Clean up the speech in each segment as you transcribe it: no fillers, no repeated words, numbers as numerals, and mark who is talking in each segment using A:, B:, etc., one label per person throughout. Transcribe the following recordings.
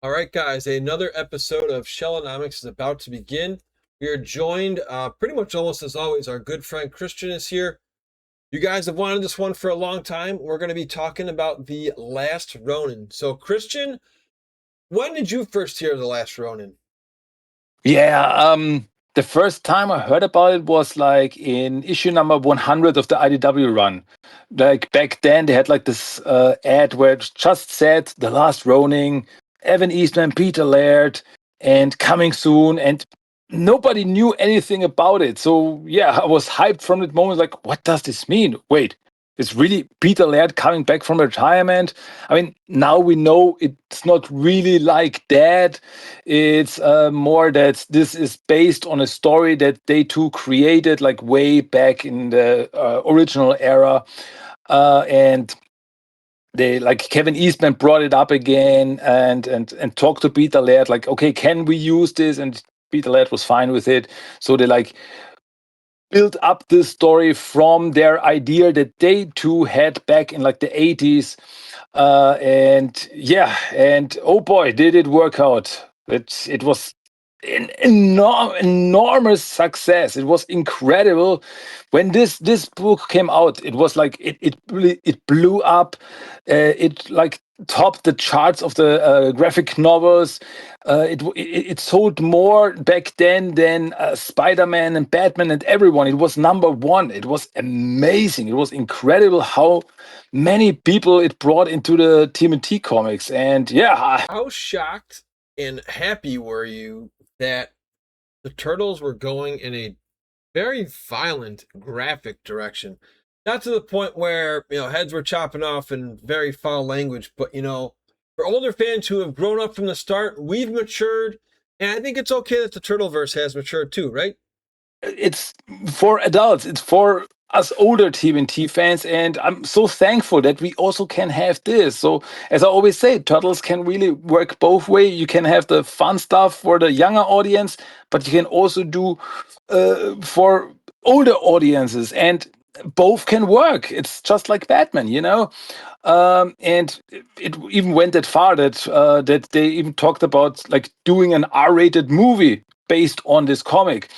A: All right, guys, another episode of Shellonomics is about to begin. We are joined, pretty much almost as always, our good friend Christian is here. You guys have wanted this one for a long time. We're going to be talking about The Last Ronin. So, Christian, when did you first hear of The Last Ronin?
B: Yeah, the first time I heard about it was like in issue number 100 of the IDW run. Like back then, they had like this ad where it just said "The Last Ronin," Evan Eastman, Peter Laird, and coming soon, and nobody knew anything about it. So yeah, I was hyped from that moment. Like, what does this mean? Wait, it's really Peter Laird coming back from retirement? I mean, now we know it's not really like that. It's more that this is based on a story that they two created like way back in the original era. And they like Kevin Eastman brought it up again and talked to Peter Laird like, okay, can we use this? And Peter Laird was fine with it. So they like built up this story from their idea that they two had back in like the 80s. And yeah, and oh boy, did it work out. It was an enormous success. It was incredible when this book came out. It was like it blew up. It like topped the charts of the graphic novels. It sold more back then than Spider-Man and Batman and everyone. It was number one. It was amazing. It was incredible how many people it brought into the TMNT comics. And yeah,
A: How shocked and happy were you that the Turtles were going in a very violent, graphic direction? Not to the point where, heads were chopping off in very foul language, but, for older fans who have grown up from the start, we've matured. And I think it's okay that the Turtleverse has matured too, right?
B: it's for adults. It's for us older TMNT fans, and I'm so thankful that we also can have this. So, as I always say, Turtles can really work both way. You can have the fun stuff for the younger audience, but you can also do for older audiences, and both can work. It's just like Batman. And it even went that far that they even talked about like doing an R-rated movie based on this comic.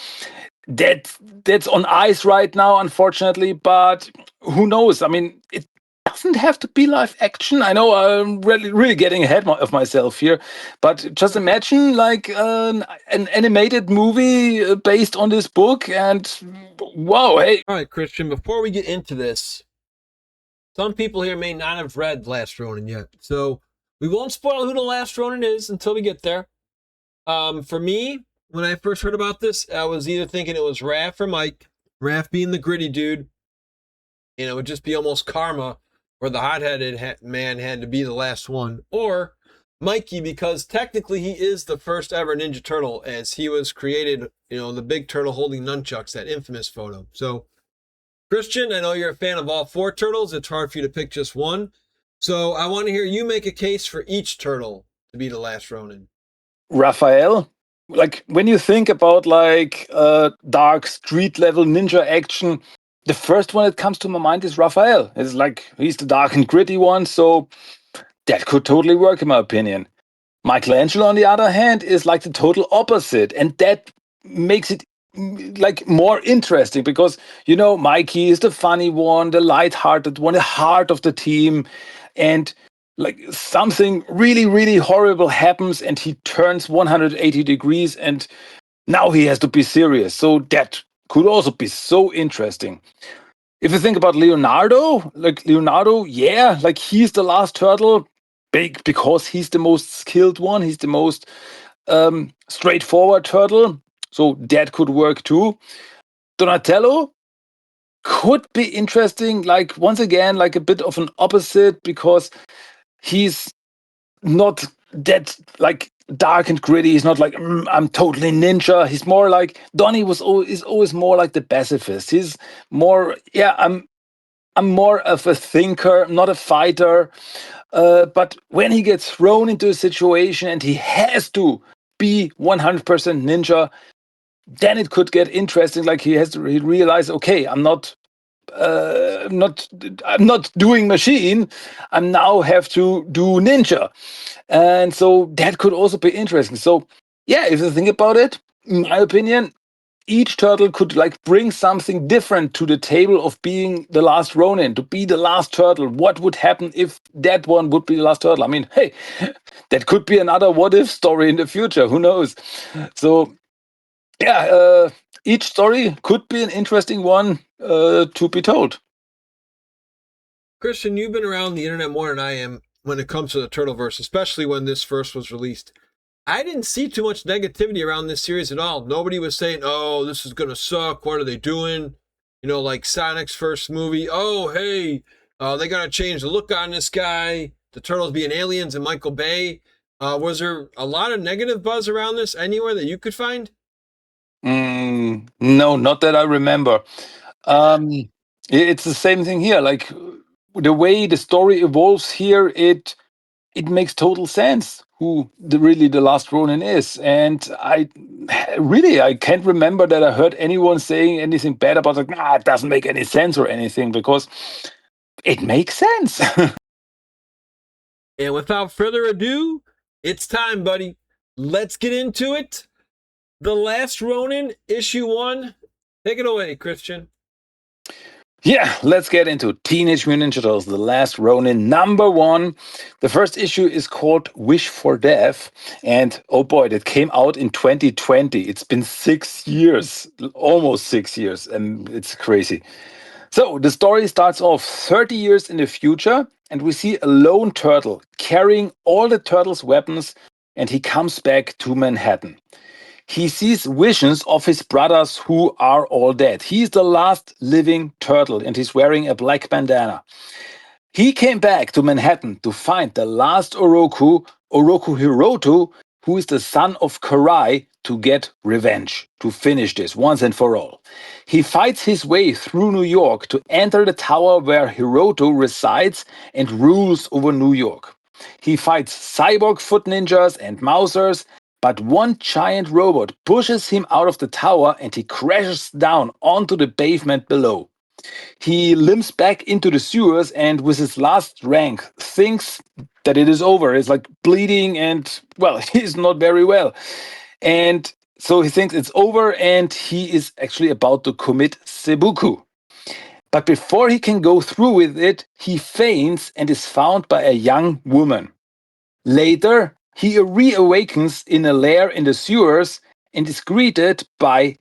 B: That's on ice right now, unfortunately, but who knows? I mean, it doesn't have to be live action. I know I'm really getting ahead of myself here, but just imagine like an animated movie based on this book, and wow, hey.
A: All right, Christian, before we get into this, some people here may not have read Last Ronin yet. So we won't spoil who the Last Ronin is until we get there. For me, when I first heard about this, I was either thinking it was Raph or Mike. Raph being the gritty dude, it would just be almost karma where the hot-headed man had to be the last one. Or Mikey, because technically he is the first ever Ninja Turtle, as he was created, the big turtle holding nunchucks, that infamous photo. So, Christian, I know you're a fan of all four turtles. It's hard for you to pick just one. So I want to hear you make a case for each turtle to be the last Ronin.
B: Raphael, like when you think about like dark street level ninja action, the first one that comes to my mind is Raphael. It's like he's the dark and gritty one, so that could totally work in my opinion. Michelangelo, on the other hand, is like the total opposite, and that makes it like more interesting because Mikey is the funny one, the light-hearted one, the heart of the team, and like something really horrible happens and he turns 180 degrees and now he has to be serious. So that could also be so interesting. If you think about Leonardo, yeah, like he's the last turtle big because he's the most skilled one. He's the most straightforward turtle. So that could work too. Donatello could be interesting. Like once again, like a bit of an opposite because he's not that like dark and gritty. He's not like I'm totally ninja. He's more like Donnie is always more like the pacifist. He's more I'm more of a thinker, not a fighter. But when he gets thrown into a situation and he has to be 100% ninja, then it could get interesting. Like he realizes, okay, I'm not I'm not doing machine. I'm now have to do ninja, and so that could also be interesting. So yeah, if you think about it, in my opinion, each turtle could like bring something different to the table of being the last Ronin, to be the last turtle. What would happen if that one would be the last turtle? I mean, hey, that could be another what if story in the future. Who knows? So yeah, each story could be an interesting one to be told.
A: Christian, you've been around the internet more than I am when it comes to the Turtleverse, especially when this first was released. I didn't see too much negativity around this series at all. Nobody was saying, oh, this is going to suck. What are they doing? You know, like Sonic's first movie. Oh, hey, they got to change the look on this guy. The Turtles being aliens and Michael Bay. Was there a lot of negative buzz around this anywhere that you could find?
B: No, not that I remember. It's the same thing here. Like the way the story evolves here, it makes total sense who really the last Ronin is. And I can't remember that I heard anyone saying anything bad about like, nah, it doesn't make any sense or anything because it makes sense.
A: And without further ado, it's time, buddy. Let's get into it. The Last Ronin, issue 1. Take it away, Christian.
B: Yeah, let's get into Teenage Mutant Ninja Turtles, The Last Ronin, #1. The first issue is called Wish for Death. And oh boy, that came out in 2020. It's been 6 years, almost 6 years, and it's crazy. So the story starts off 30 years in the future, and we see a lone turtle carrying all the turtles' weapons, and he comes back to Manhattan. He sees visions of his brothers who are all dead. He's the last living turtle and he's wearing a black bandana. He came back to Manhattan to find the last Oroku Hiroto, who is the son of Karai, to get revenge, to finish this once and for all. He fights his way through New York to enter the tower where Hiroto resides and rules over New York. He fights cyborg foot ninjas and mousers, but one giant robot pushes him out of the tower and he crashes down onto the pavement below. He limps back into the sewers and with his last rank thinks that it is over. It's like bleeding and, well, he's not very well. And so he thinks it's over and he is actually about to commit seppuku. But before he can go through with it, he faints and is found by a young woman. Later, he reawakens in a lair in the sewers and is greeted by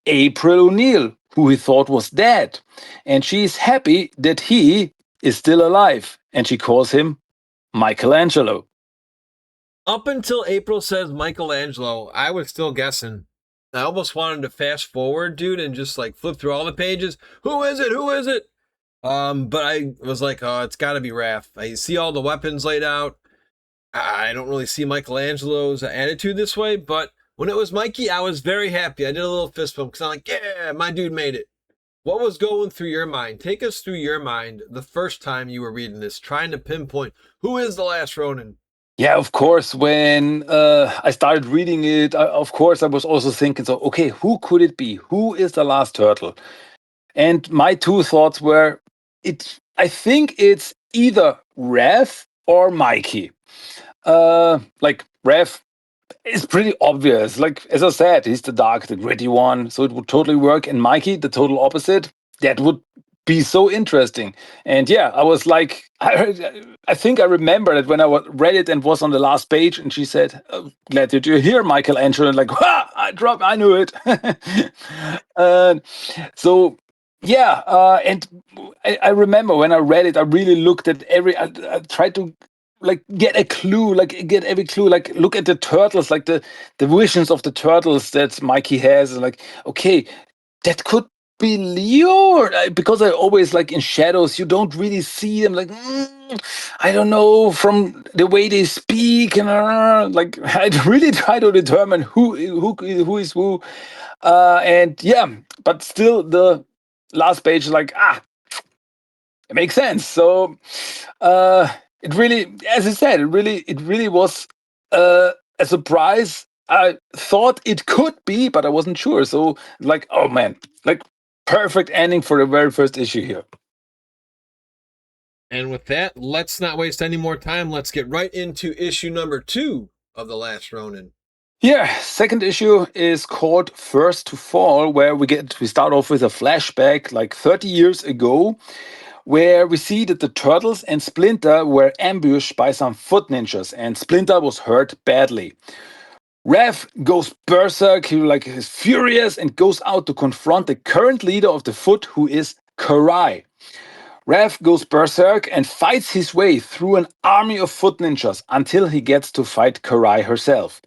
B: April O'Neil, who he thought was dead. And she is happy that he is still alive, and she calls him Michelangelo.
A: Up until April says Michelangelo, I was still guessing. I almost wanted to fast forward, dude, and just like flip through all the pages. Who is it? Who is it? But I was like, oh, it's got to be Raph. I see all the weapons laid out. I don't really see Michelangelo's attitude this way, but when it was Mikey, I was very happy. I did a little fist bump because I'm like, yeah, my dude made it. What was going through your mind? Take us through your mind the first time you were reading this, trying to pinpoint who is the last Ronin.
B: Yeah, of course, when I started reading it, of course, I was also thinking, so, okay, who could it be? Who is the last turtle? And my two thoughts were, I think it's either Rev or Mikey. Like Rev is pretty obvious. Like as I said, he's the dark, the gritty one, so it would totally work. And Mikey, the total opposite, that would be so interesting. And yeah, I was like, I think I remember that when I read it and was on the last page, and she said, oh, "Glad that you're here, Michelangelo." And like, I knew it. uh, so yeah, and I remember when I read it, I really looked at I tried to like get a clue, like get every clue, like look at the turtles, like the visions of the turtles that Mikey has, and like, okay, that could be Leo, because I always like in shadows, you don't really see them, like I don't know, from the way they speak, and like I really try to determine who is who, and yeah, but still the last page, like it makes sense. So it really, as I said, it really was a surprise. I thought it could be, but I wasn't sure. So like, oh man, like perfect ending for the very first issue here.
A: And with that, let's not waste any more time. Let's get right into issue number 2 of The Last Ronin.
B: Yeah, second issue is called First to Fall, where we start off with a flashback like 30 years ago, where we see that the Turtles and Splinter were ambushed by some foot ninjas, and Splinter was hurt badly. Rev goes berserk, he is furious and goes out to confront the current leader of the Foot, who is Karai. Rev goes berserk and fights his way through an army of foot ninjas until he gets to fight Karai herself.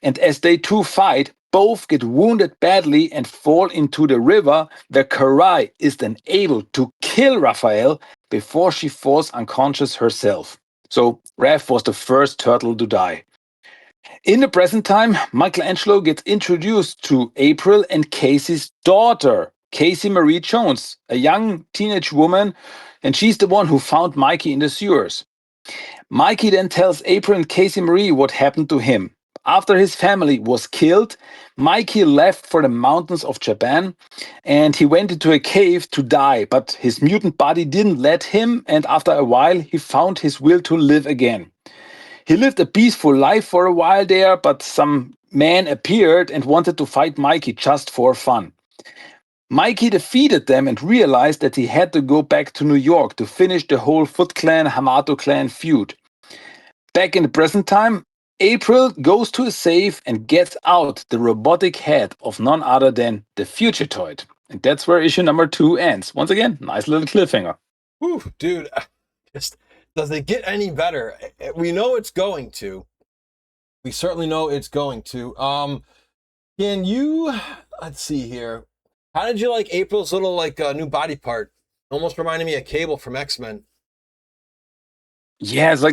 B: And as they two fight, both get wounded badly and fall into the river, where Karai is then able to kill Raphael before she falls unconscious herself. So Rev was the first turtle to die. In the present time, Michelangelo gets introduced to April and Casey's daughter, Casey Marie Jones, a young teenage woman, and she's the one who found Mikey in the sewers. Mikey then tells April and Casey Marie what happened to him. After his family was killed, Mikey left for the mountains of Japan and he went into a cave to die, but his mutant body didn't let him, and after a while he found his will to live again. He lived a peaceful life for a while there, but some man appeared and wanted to fight Mikey just for fun. Mikey defeated them and realized that he had to go back to New York to finish the whole Foot Clan, Hamato Clan feud. Back in the present time, April goes to a safe and gets out the robotic head of none other than the Fugitoid. And that's where issue number 2 ends. Once again, nice little cliffhanger.
A: Whew, dude, does it get any better? We know it's going to. We certainly know it's going to. Can you, let's see here. How did you like April's little new body part? Almost reminded me of Cable from X-Men.
B: Yeah, it's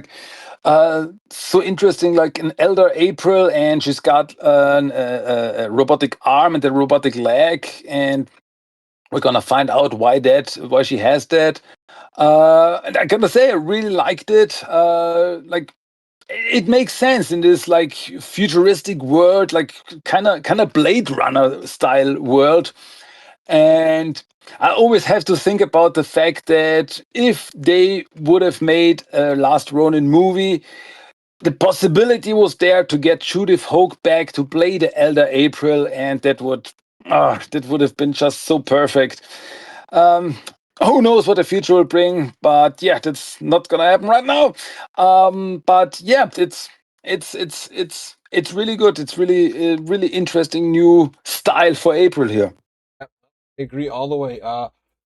B: so interesting, like an elder April, and she's got a robotic arm and a robotic leg, and we're gonna find out why she has that. And I gotta say, I really liked it. It makes sense in this like futuristic world, like kind of Blade Runner style world. And I always have to think about the fact that if they would have made a Last Ronin movie, the possibility was there to get Judith Hogue back to play the elder April, and that would have been just so perfect. Who knows what the future will bring, but yeah, that's not gonna happen right now. But yeah, it's really good. It's really interesting new style for April here.
A: I agree all the way.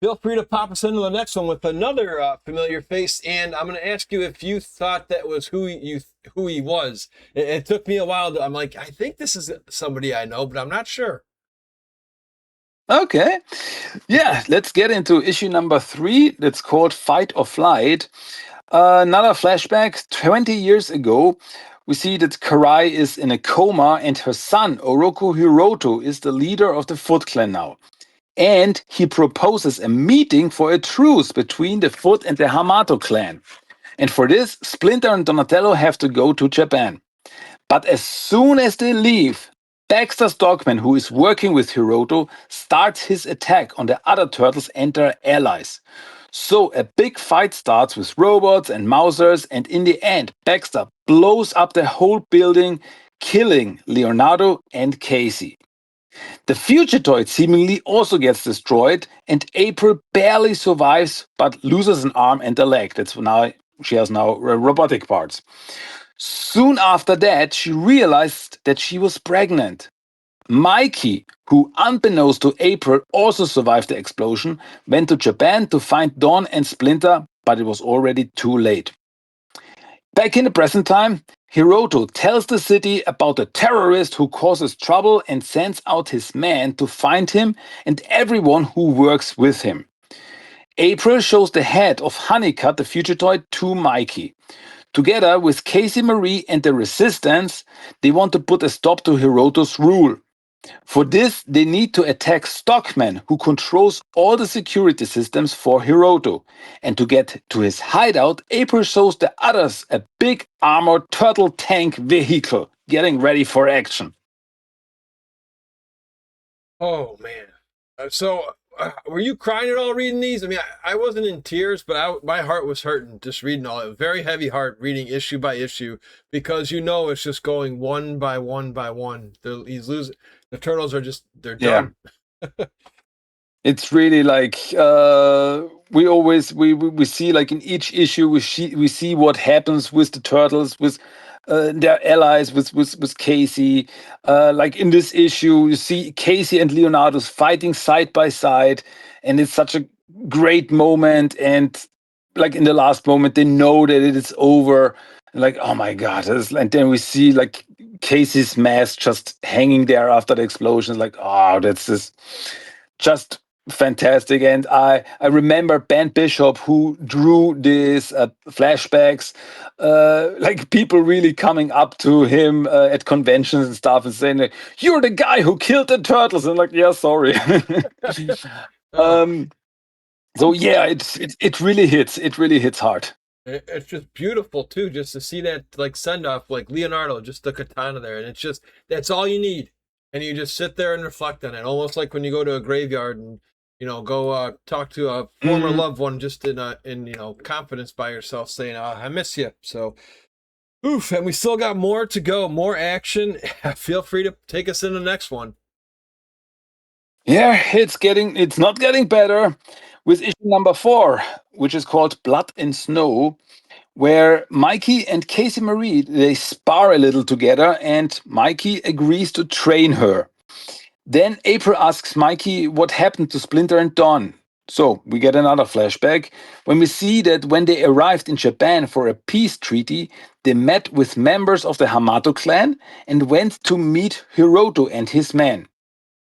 A: Feel free to pop us into the next one with another familiar face, and I'm going to ask you if you thought that was who he was. It took me a while. I'm like, I think this is somebody I know, but I'm not sure.
B: Okay, yeah, let's get into issue number 3. That's called Fight or Flight. Another flashback 20 years ago. We see that Karai is in a coma, and her son Oroku Hiroto is the leader of the Foot Clan now. And he proposes a meeting for a truce between the Foot and the Hamato clan. And for this, Splinter and Donatello have to go to Japan. But as soon as they leave, Baxter Stockman, who is working with Hiroto, starts his attack on the other turtles and their allies. So a big fight starts with robots and Mousers, and in the end, Baxter blows up the whole building, killing Leonardo and Casey. The Fugitoid seemingly also gets destroyed, and April barely survives but loses an arm and a leg. She has now robotic parts. Soon after that, she realized that she was pregnant. Mikey, who unbeknownst to April also survived the explosion, went to Japan to find Dawn and Splinter, but it was already too late. Back in the present time, Hiroto tells the city about a terrorist who causes trouble and sends out his men to find him and everyone who works with him. April shows the head of Honeycutt, the Fugitoid, to Mikey. Together with Casey Marie and the Resistance, they want to put a stop to Hiroto's rule. For this, they need to attack Stockman, who controls all the security systems for Hiroto. And to get to his hideout, April shows the others a big armored turtle tank vehicle, getting ready for action.
A: Oh man! So were you crying at all reading these? I mean, I wasn't in tears, but my heart was hurting just reading all it. Very heavy heart reading issue by issue because it's just going one by one by one. He's losing. The turtles are they're
B: Yeah.
A: done.
B: It's really like we see like in each issue we see what happens with the turtles, with their allies, with Casey. Like in this issue, you see Casey and Leonardo's fighting side by side, and it's such a great moment. And like in the last moment, they know that it is over. Like, oh my God. And then we see like Casey's mask just hanging there after the explosion. Like, oh, that's just fantastic. And I remember Ben Bishop, who drew these flashbacks, like people really coming up to him at conventions and stuff and saying like, "You're the guy who killed the turtles," and like, yeah, sorry.
A: Oh,
B: So yeah, it really hits. It really hits hard.
A: it's just beautiful too, just to see that like send off, like Leonardo, just the katana there, and it's just that's all you need, and you just sit there and reflect on it, almost like when you go to a graveyard and go talk to a former
B: Mhm.
A: loved one, just in confidence by yourself, saying, "I miss you." So, oof, and we still got more to go, more action. Feel free to take us in the next one.
B: Yeah, it's not getting better with issue number 4, which is called Blood and Snow, where Mikey and Casey Marie they spar a little together, and Mikey agrees to train her. Then April asks Mikey what happened to Splinter and Dawn. So we get another flashback when we see that when they arrived in Japan for a peace treaty, they met with members of the Hamato clan and went to meet Hiroto and his men.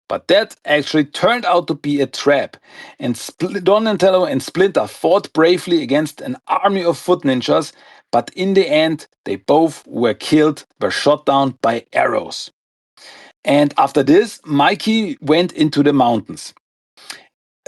B: But that actually turned out to be a trap, and Donatello and Splinter fought bravely against an army of foot ninjas, but in the end, they both were shot down by arrows. And after this, Mikey went into the mountains.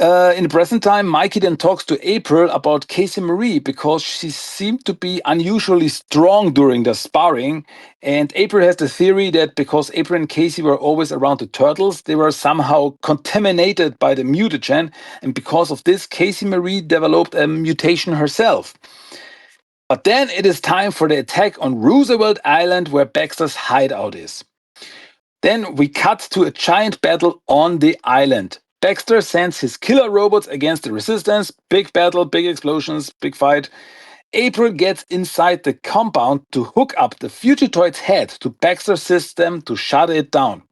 B: In the present time, Mikey then talks to April about Casey Marie because she seemed to be unusually strong during the sparring. And April has the theory that because April and Casey were always around the turtles, they were somehow contaminated by the mutagen. And because of this, Casey Marie developed a mutation herself. But then it is time for the attack on Roosevelt Island, where Baxter's hideout is. Then we cut to a giant battle on the island. Baxter sends his killer robots against the resistance. Big battle, big explosions, big fight. April gets inside the compound to hook up the Fugitoid's head to Baxter's system to shut it down.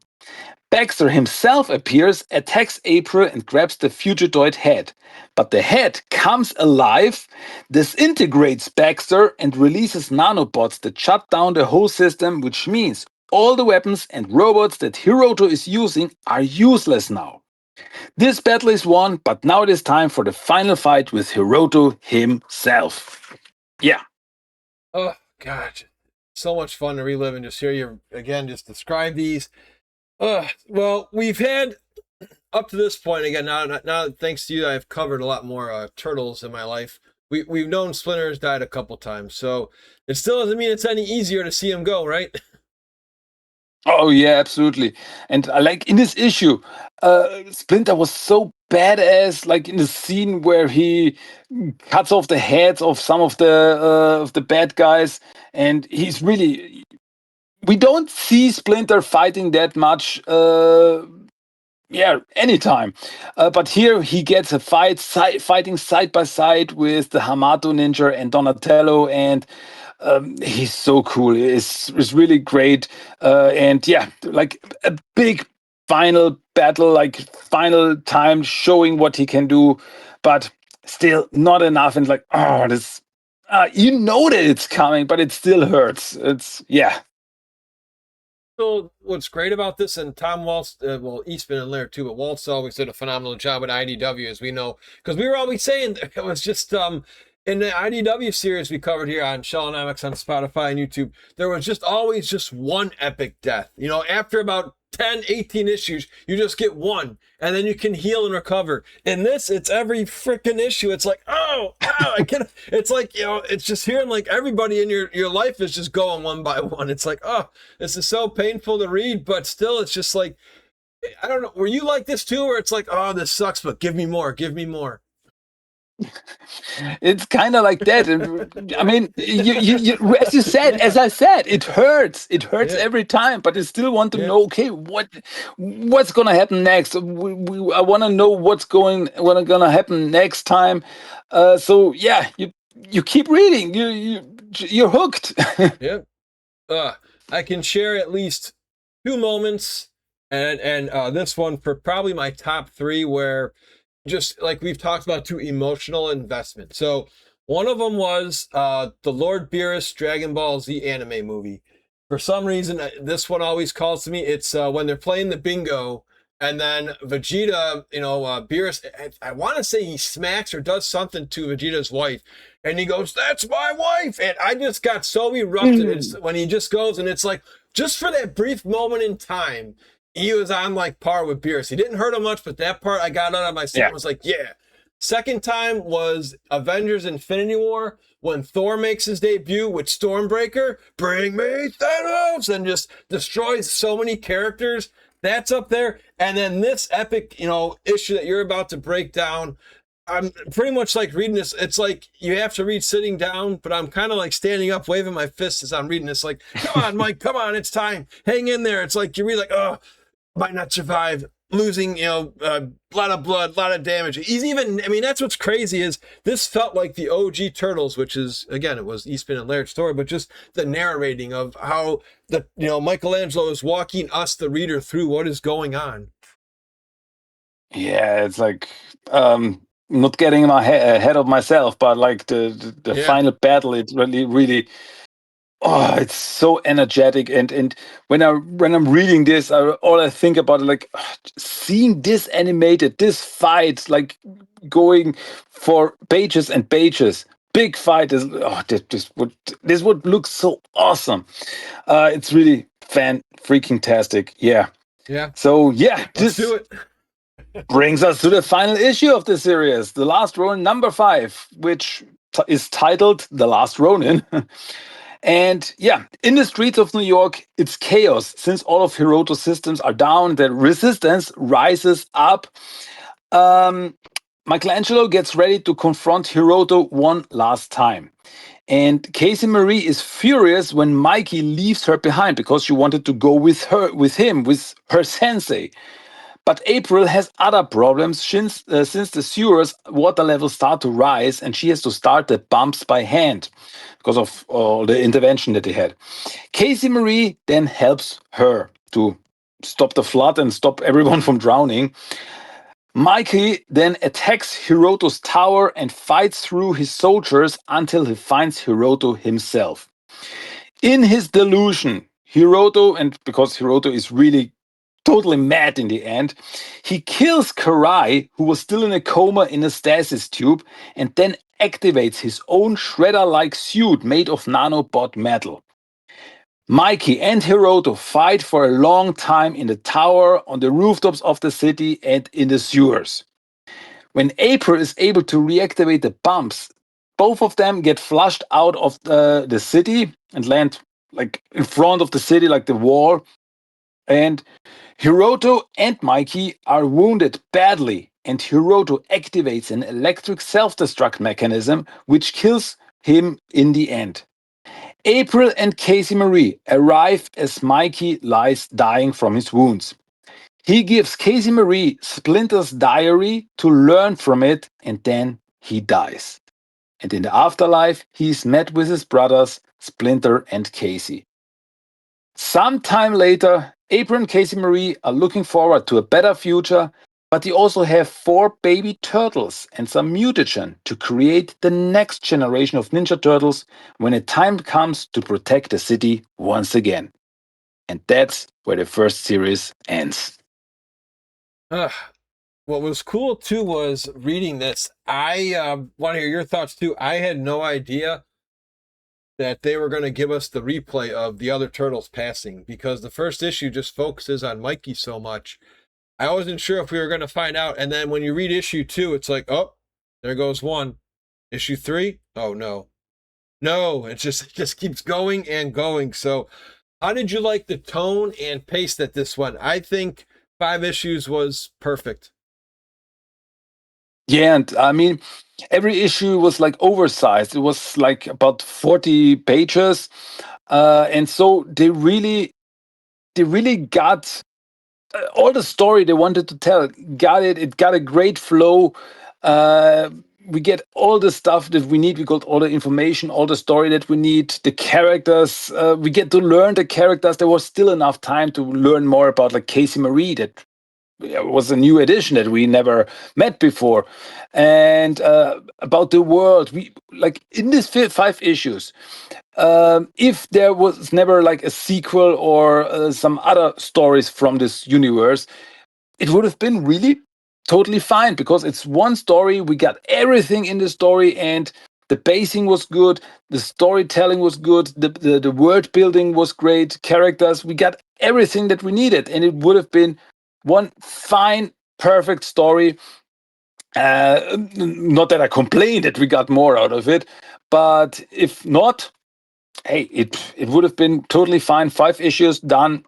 B: Baxter himself appears, attacks April, and grabs the Fugitoid head. But the head comes alive, disintegrates Baxter, and releases nanobots that shut down the whole system, which means all the weapons and robots that Hiroto is using are useless now. This battle is won, but now it is time for the final fight with Hiroto himself. Yeah.
A: Oh gosh, so much fun to relive and just hear you again, just describe these. Well, we've had up to this point again. Now, thanks to you, I've covered a lot more turtles in my life. We've known Splinter's died a couple times, so it still doesn't mean it's any easier to see him go, right?
B: Oh yeah, absolutely. And like in this issue, Splinter was so badass. Like in the scene where he cuts off the heads of some of the bad guys, and he's really. We don't see Splinter fighting that much. Yeah, anytime. But here he gets a fighting side by side with the Hamato Ninja and Donatello, and he's so cool. It's really great. And yeah, like a big final battle, like final time showing what he can do, but still not enough. And like, oh, this, you know that it's coming, but it still hurts. It's, yeah.
A: So what's great about this, and Tom Waltz, well, Eastman and Laird too, but Waltz always did a phenomenal job at IDW, as we know, because we were always saying it was just in the IDW series we covered here on Shellonomics on Spotify and YouTube, there was just always just one epic death. After about 10, 18 issues, you just get one, and then you can heal and recover. In this, it's every freaking issue. It's like, oh, I can't. It's like, it's just hearing like everybody in your life is just going one by one. It's like, oh, this is so painful to read, but still, it's just like, I don't know. Were you like this too, where it's like, oh, this sucks, but give me more, give me more?
B: It's kind of like that. I mean, as I said, it hurts. It hurts
A: Yeah,
B: every time, but I still want to
A: yeah,
B: know, okay, what's gonna happen next? I want to know what's gonna happen next time. So yeah, you keep reading. You're hooked.
A: yeah. Uh, I can share at least two moments, and this one for probably my top three, where just like we've talked about, two emotional investment. So one of them was the Lord Beerus Dragon Ball Z anime movie. For some reason, this one always calls to me. It's when they're playing the bingo, and then Vegeta, Beerus, I want to say he smacks or does something to Vegeta's wife, and he goes, "That's my wife," and I just got so erupted. It's when he just goes, and it's like just for that brief moment in time, he was on like par with Beerus. He didn't hurt him much, but that part I got out of my seat and
B: Yeah.
A: was like, yeah. Second time was Avengers Infinity War when Thor makes his debut with Stormbreaker, bring me Thanos, and just destroys so many characters. That's up there. And then this epic, issue that you're about to break down, I'm pretty much like reading this. It's like you have to read sitting down, but I'm kind of like standing up, waving my fists as I'm reading this. Like, come on, Mike, come on, it's time. Hang in there. It's like you read like, oh, might not survive, losing, a lot of blood, a lot of damage. He's even, I mean, that's what's crazy is this felt like the OG Turtles, which is, again, it was Eastman and Laird's story, but just the narrating of how Michelangelo is walking us, the reader, through what is going on.
B: Yeah, it's like not getting in my ahead of myself, but like the
A: Yeah.
B: final battle, it really. Oh, it's so energetic, and when I'm reading this, all I think about is like seeing this animated, this fight, like going for pages and pages. Big fight is this would look so awesome. It's really fan freaking tastic. Yeah.
A: Yeah.
B: So yeah,
A: Let's do
B: this
A: it.
B: brings us to the final issue of the series, The Last Ronin number 5, which is titled The Last Ronin. And yeah, in the streets of New York, it's chaos since all of Hiroto's systems are down. The resistance rises up. Um, Michelangelo gets ready to confront Hiroto one last time. And Casey Marie is furious when Mikey leaves her behind because she wanted to go with her sensei. But April has other problems since the sewers water levels start to rise and she has to start the pumps by hand because of all the intervention that they had. Casey Marie then helps her to stop the flood and stop everyone from drowning. Mikey then attacks Hiroto's tower and fights through his soldiers until he finds Hiroto himself. In his delusion, Hiroto, and because Hiroto is really totally mad in the end, he kills Karai, who was still in a coma in a stasis tube, and then activates his own shredder-like suit made of nanobot metal. Mikey and Hiroto fight for a long time in the tower, on the rooftops of the city, and in the sewers. When April is able to reactivate the pumps, both of them get flushed out of the city and land like in front of the city, like the wall. And Hiroto and Mikey are wounded badly, and Hiroto activates an electric self-destruct mechanism which kills him in the end. April and Casey Marie arrive as Mikey lies dying from his wounds. He gives Casey Marie Splinter's diary to learn from it, and then he dies. And in the afterlife, he's met with his brothers, Splinter and Casey. Sometime later, April and Casey Marie are looking forward to a better future, but they also have 4 baby turtles and some mutagen to create the next generation of Ninja Turtles when a time comes to protect the city once again. And that's where the first series ends.
A: What was cool too was reading this. I want to hear your thoughts too. I had no idea that they were going to give us the replay of the other turtles passing because the first issue just focuses on Mikey so much. I wasn't sure if we were going to find out. And then when you read issue 2, it's like, oh, there goes 1. Issue 3, oh no. No, it just keeps going and going. So how did you like the tone and pace that this went? I think 5 issues was perfect.
B: Yeah, and I mean, every issue was like oversized. It was like about 40 pages, and so they really got all the story they wanted to tell. Got it. It got a great flow. Uh, we get all the stuff that we need. We got all the information, all the story that we need. The characters. We get to learn the characters. There was still enough time to learn more about like Casey Marie, that was a new edition that we never met before, and about the world. We like in these 5 issues. If there was never like a sequel or some other stories from this universe, it would have been really totally fine, because it's one story. We got everything in the story, and the pacing was good, the storytelling was good, the world building was great, characters. We got everything that we needed, and it would have been one fine, perfect story. Not that I complain that we got more out of it, but if not, hey, it would have been totally fine. 5 issues done.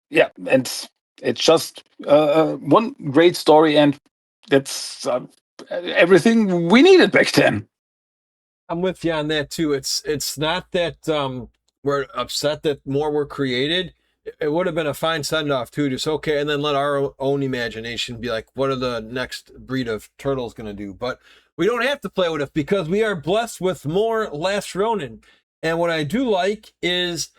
B: Yeah, and it's just one great story, and that's everything we needed back then.
A: I'm with you on that too. It's not that we're upset that more were created. It would have been a fine send off too, just okay, and then let our own imagination be like, what are the next breed of turtles going to do? But we don't have to play with it because we are blessed with more Last Ronin. And what I do like is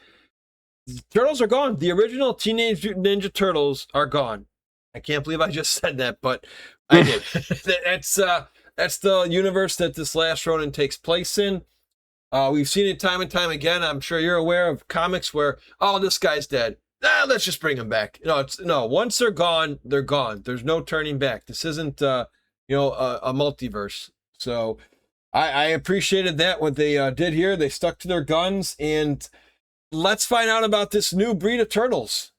A: turtles are gone. The original Teenage Mutant Ninja Turtles are gone. I can't believe I just said that, but I did. That's the universe that this Last Ronin takes place in. We've seen it time and time again. I'm sure you're aware of comics where, oh, this guy's dead. Let's just bring him back. No. Once they're gone, they're gone. There's no turning back. This isn't, a multiverse. So I appreciated that what they did here. They stuck to their guns, and let's find out about this new breed of turtles.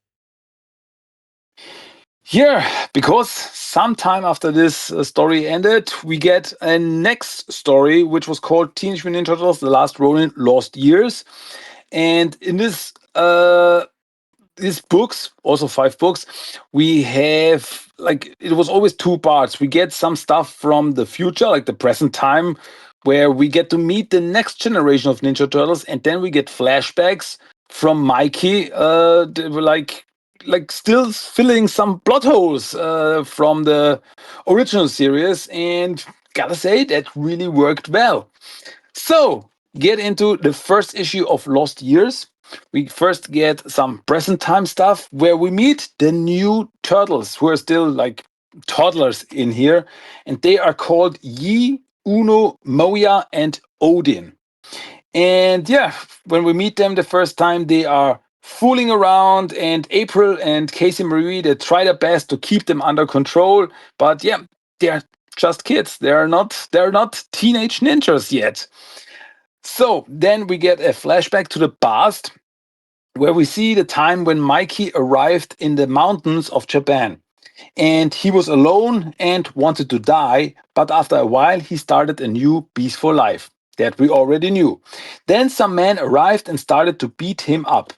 B: Yeah, because sometime after this story ended, we get a next story, which was called Teenage Mutant Ninja Turtles: The Last Ronin, Lost Years. And in these books, also 5 books, we have like, it was always 2 parts. We get some stuff from the future, like the present time, where we get to meet the next generation of Ninja Turtles, and then we get flashbacks from Mikey, like still filling some plot holes from the original series, and gotta say that really worked well. So, get into the first issue of Lost Years. We first get some present time stuff where we meet the new turtles, who are still like toddlers in here, and they are called Yi, Uno, Moya, and Odin. And yeah, when we meet them the first time, they are fooling around, and April and Casey Marie, they try their best to keep them under control, but yeah, they're just kids. They're not teenage ninjas yet. So then we get a flashback to the past, where we see the time when Mikey arrived in the mountains of Japan. And he was alone and wanted to die, but after a while he started a new peaceful life. That we already knew. Then some men arrived and started to beat him up.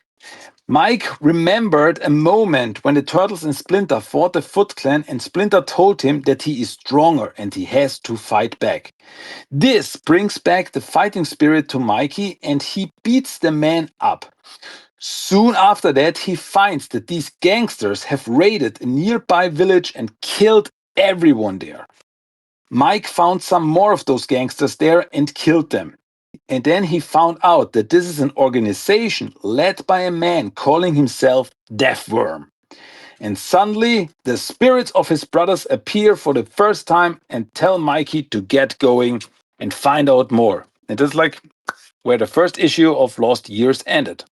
B: Mike remembered a moment when the Turtles and Splinter fought the Foot Clan, and Splinter told him that he is stronger and he has to fight back. This brings back the fighting spirit to Mikey, and he beats the man up. Soon after that, he finds that these gangsters have raided a nearby village and killed everyone there. Mike found some more of those gangsters there and killed them. And then he found out that this is an organization led by a man calling himself Deathworm. And suddenly, the spirits of his brothers appear for the first time and tell Mikey to get going and find out more. And that's like where the first issue of Lost Years ended.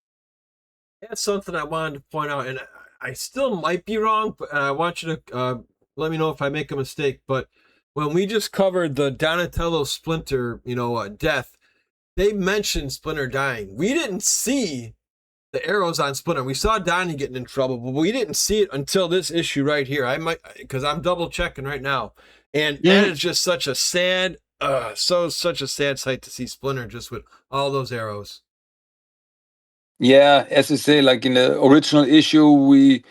A: That's something I wanted to point out, and I still might be wrong, but I want you to let me know if I make a mistake. But when we just covered the Donatello Splinter, death, they mentioned Splinter dying. We didn't see the arrows on Splinter. We saw Donnie getting in trouble, but we didn't see it until this issue right here. I might, because I'm double checking right now, and that is just such a sad, such a sad sight to see Splinter just with all those arrows.
B: Yeah, as you say, like in the original issue, we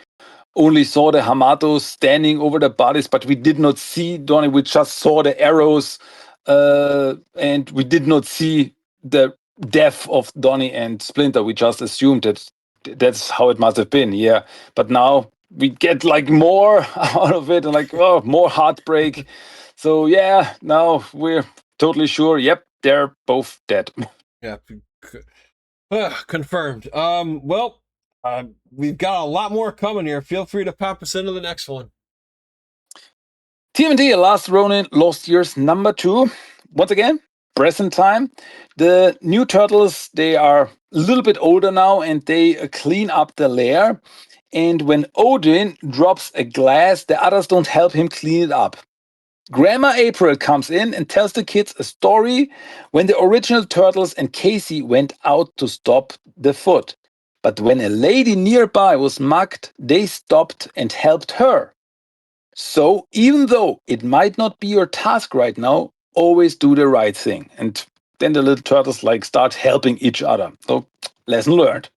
B: only saw the Hamato standing over the bodies, but we did not see Donnie. We just saw the arrows, and we did not see the death of Donnie and Splinter. We just assumed that that's how it must have been. Yeah, but now we get like more out of it, and like, oh, more heartbreak. So yeah, now we're totally sure. Yep, they're both dead.
A: Yeah, confirmed. Well, we've got a lot more coming here. Feel free to pop us into the next one.
B: TMNT, Last Ronin, Lost Years #2. Once again, present time. The new turtles, they are a little bit older now, and they clean up the lair. And when Odin drops a glass, the others don't help him clean it up. Grandma April comes in and tells the kids a story when the original turtles and Casey went out to stop the foot. But when a lady nearby was mugged, they stopped and helped her. So even though it might not be your task right now, always do the right thing. And then the little turtles like start helping each other. So lesson learned.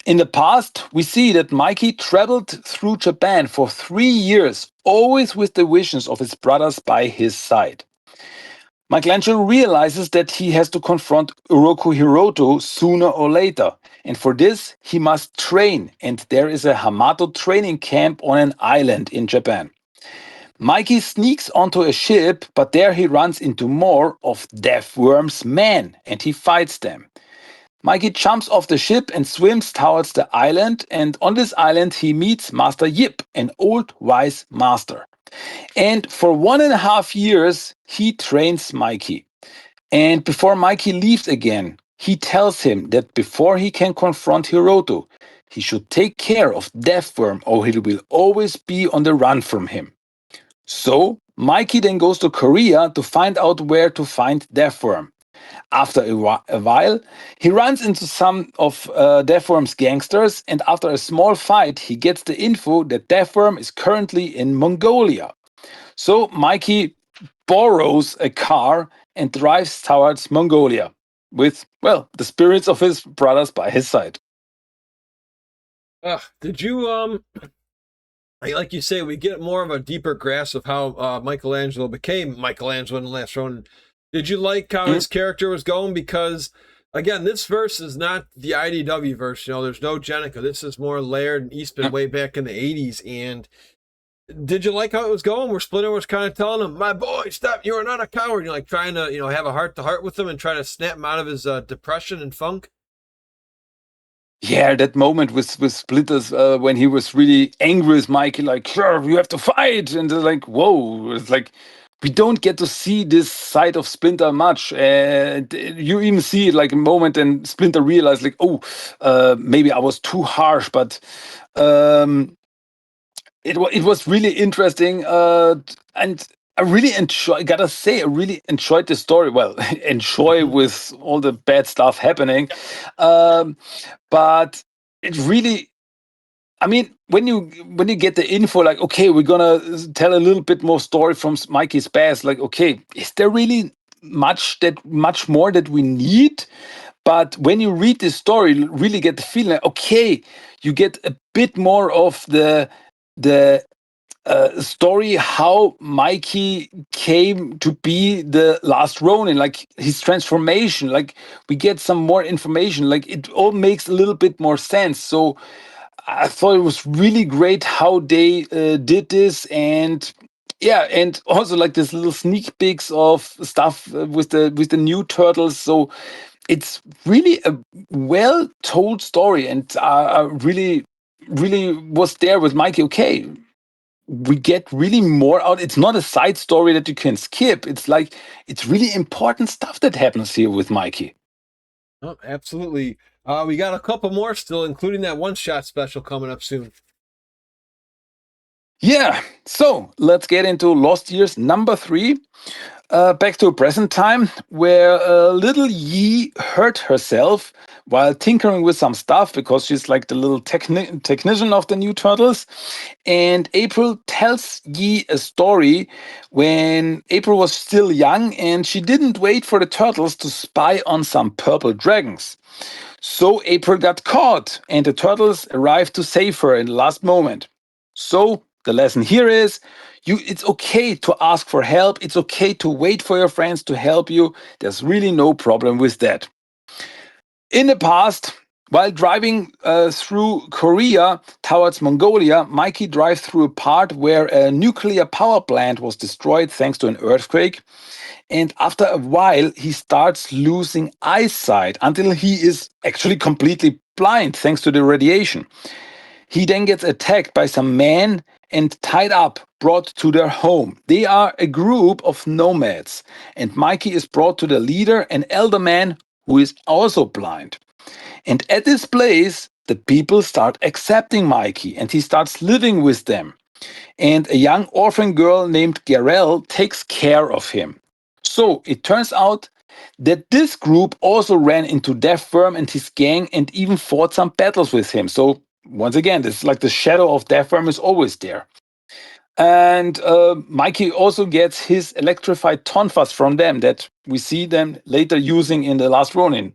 B: In the past, we see that Mikey traveled through Japan for 3 years, always with the visions of his brothers by his side. Michelangelo realizes that he has to confront Uroku Hiroto sooner or later, and for this he must train, and there is a Hamato training camp on an island in Japan. Mikey sneaks onto a ship, but there he runs into more of Death Worm's men, and he fights them. Mikey jumps off the ship and swims towards the island, and on this island he meets Master Yip, an old wise master. And for 1.5 years, he trains Mikey. And before Mikey leaves again, he tells him that before he can confront Hiroto, he should take care of Deathworm or he will always be on the run from him. So, Mikey then goes to Korea to find out where to find Deathworm. After a while, he runs into some of Deathworm's gangsters, and after a small fight, he gets the info that Deathworm is currently in Mongolia. So Mikey borrows a car and drives towards Mongolia with, well, the spirits of his brothers by his side.
A: Did you like you say, we get more of a deeper grasp of how Michelangelo became Michelangelo in the Last Ronin. Did you like how his character was going? Because again, this verse is not the IDW verse. You know, there's no Jenica. This is more Laird and Eastman way back in the 80s. And did you like how it was going? Where Splinter was kind of telling him, "My boy, stop! You are not a coward." You're like trying to, have a heart to heart with him and try to snap him out of his depression and funk.
B: Yeah, that moment with Splinters when he was really angry with Mikey, like, sure, you have to fight. And they're like, whoa, it's like, we don't get to see this side of Splinter much. And you even see like a moment and Splinter realized like, oh, maybe I was too harsh, but it was really interesting. And I really gotta say, I really enjoyed the story. Well, enjoy with all the bad stuff happening. But it really, I mean, when you get the info, like, okay, we're gonna tell a little bit more story from Mikey's past. Like, okay, is there really much more that we need? But when you read this story, you really get the feeling, like, okay, you get a bit more of the story how Mikey came to be the last Ronin, like his transformation. Like we get some more information. Like it all makes a little bit more sense. So I thought it was really great how they did this, and yeah, and also like this little sneak peeks of stuff with the new turtles. So it's really a well told story, and I really was there with Mikey. Okay, we get really more out. It's not a side story that you can skip. It's like it's really important stuff that happens here with Mikey.
A: Oh, absolutely. We got a couple more still, including that one-shot special coming up soon.
B: Yeah, so let's get into Lost Years #3. Back to present time, where little Yi hurt herself while tinkering with some stuff because she's like the little technician of the new turtles. And April tells Yi a story when April was still young and she didn't wait for the turtles to spy on some purple dragons. So April got caught and the turtles arrived to save her in the last moment. So the lesson here is it's okay to ask for help. It's okay to wait for your friends to help you. There's really no problem with that. In the past, while driving through Korea towards Mongolia, Mikey drives through a part where a nuclear power plant was destroyed thanks to an earthquake. And after a while, he starts losing eyesight until he is actually completely blind thanks to the radiation. He then gets attacked by some men and tied up, brought to their home. They are a group of nomads, and Mikey is brought to the leader, an elder man who is also blind. And at this place, the people start accepting Mikey, and he starts living with them. And a young orphan girl named Garel takes care of him. So it turns out that this group also ran into Death Worm and his gang and even fought some battles with him. So once again, it's like the shadow of Death Worm is always there. And Mikey also gets his electrified tonfas from them that we see them later using in the last Ronin.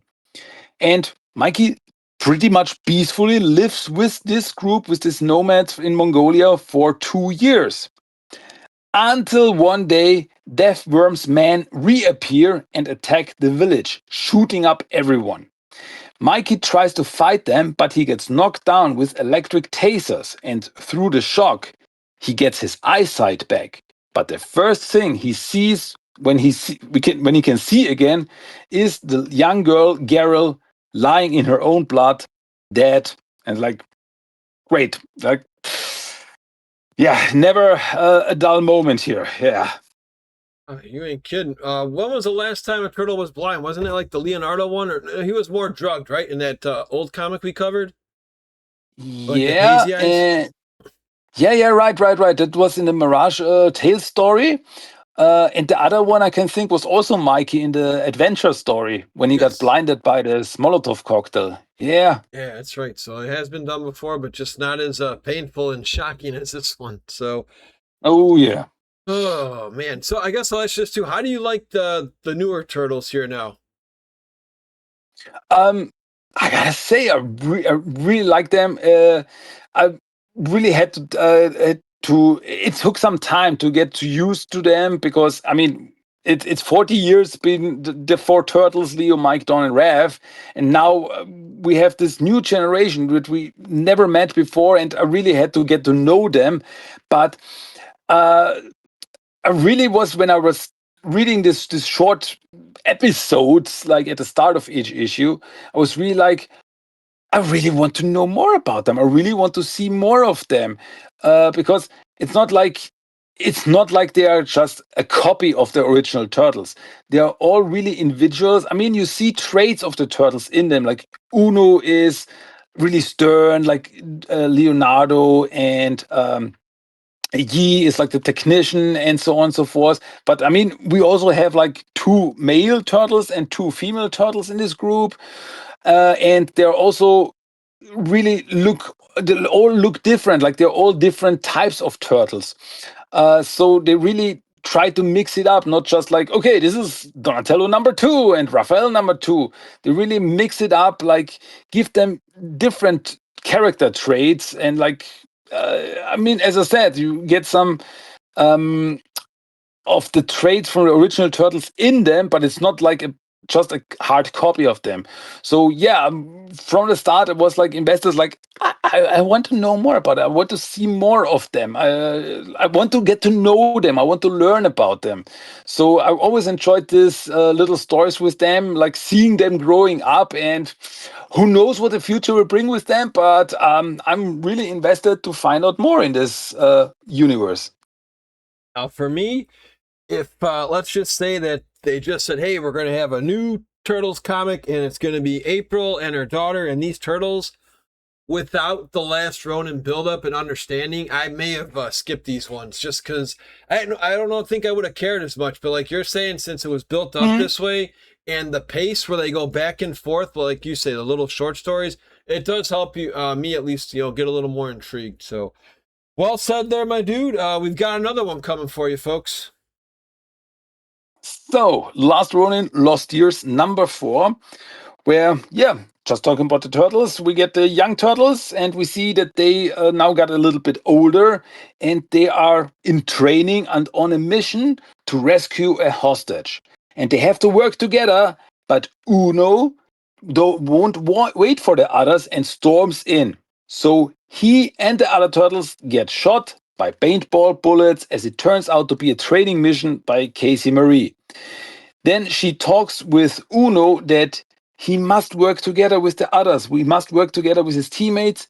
B: And Mikey pretty much peacefully lives with this group, with this nomads in Mongolia for 2 years. Until one day, Death Worm's men reappear and attack the village, shooting up everyone. Mikey tries to fight them, but he gets knocked down with electric tasers, and through the shock, he gets his eyesight back. But the first thing he sees when when he can see again is the young girl Garel lying in her own blood, dead, and like, great, like, yeah, never a dull moment here. Yeah.
A: You ain't kidding. When was the last time a turtle was blind? Wasn't it like the Leonardo one? Or he was more drugged, right? In that old comic we covered? Like the
B: Yeah,
A: hazy eyes?
B: yeah, right. That was in the Mirage Tale story. And the other one I can think was also Mikey in the adventure story when he got
A: Yes.
B: blinded by the Molotov cocktail. Yeah.
A: Yeah, that's right. So it has been done before, but just not as painful and shocking as this one. So,
B: Oh, yeah.
A: oh man. So I guess let's just do. How do you like the newer turtles here now?
B: Um, I gotta say, I really like them. I really had to. It took some time to get used to them because I mean, it's 40 years been the four turtles, Leo, Mike, Don, and Rev, and now we have this new generation which we never met before, and I really had to get to know them. But uh, I really was when I was reading this short episodes like at the start of each issue, I was really like, I really want to know more about them. I really want to see more of them because it's not like they are just a copy of the original turtles. They are all really individuals. I mean, you see traits of the turtles in them. Like Uno is really stern, like Leonardo, and Yi is like the technician and so on and so forth. But I mean, we also have like two male turtles and two female turtles in this group. And they're also really they all look different. Like they're all different types of turtles. So they really try to mix it up, not just like, okay, this is Donatello number 2 and Raphael number 2. They really mix it up, like give them different character traits and like I mean, as I said, you get some um, of the traits from the original turtles in them, but it's not like just a hard copy of them. So yeah, from the start, it was like investors like I want to know more about it. I want to see more of them. I want to get to know them. I want to learn about them. So I always enjoyed these little stories with them, like seeing them growing up, and who knows what the future will bring with them. But I'm really invested to find out more in this universe.
A: Now, for me, if let's just say that they just said, "Hey, we're going to have a new Turtles comic, and it's going to be April and her daughter and these turtles," without the last Ronin buildup and understanding, I may have skipped these ones just because I don't know, think I would have cared as much. But like you're saying, since it was built up
B: Mhm.
A: this way and the pace where they go back and forth, like you say, the little short stories, it does help you, me at least, get a little more intrigued. So well said there, my dude. We've got another one coming for you, folks.
B: So, Last Ronin, Lost Years, number 4, where, yeah, just talking about the turtles, we get the young turtles, and we see that they now got a little bit older, and they are in training and on a mission to rescue a hostage. And they have to work together, but Uno won't wait for the others and storms in. So he and the other turtles get shot by paintball bullets, as it turns out to be a training mission by Casey Marie. Then she talks with Uno that he must work together with the others. We must work together with his teammates,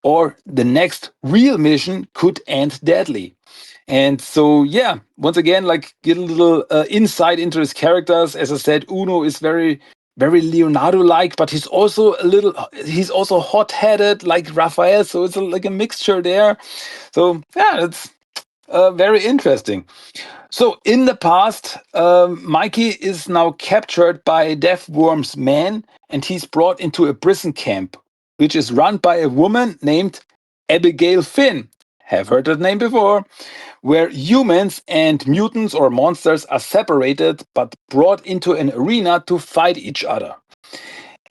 B: or the next real mission could end deadly. And so, yeah, once again, like get a little insight into his characters. As I said, Uno is very, very Leonardo-like, but he's also he's also hot-headed like Raphael. So it's like a mixture there. So yeah, it's very interesting. So in the past, Mikey is now captured by Death Worm's men, and he's brought into a prison camp, which is run by a woman named Abigail Finn. Have heard that name before? Where humans and mutants or monsters are separated but brought into an arena to fight each other.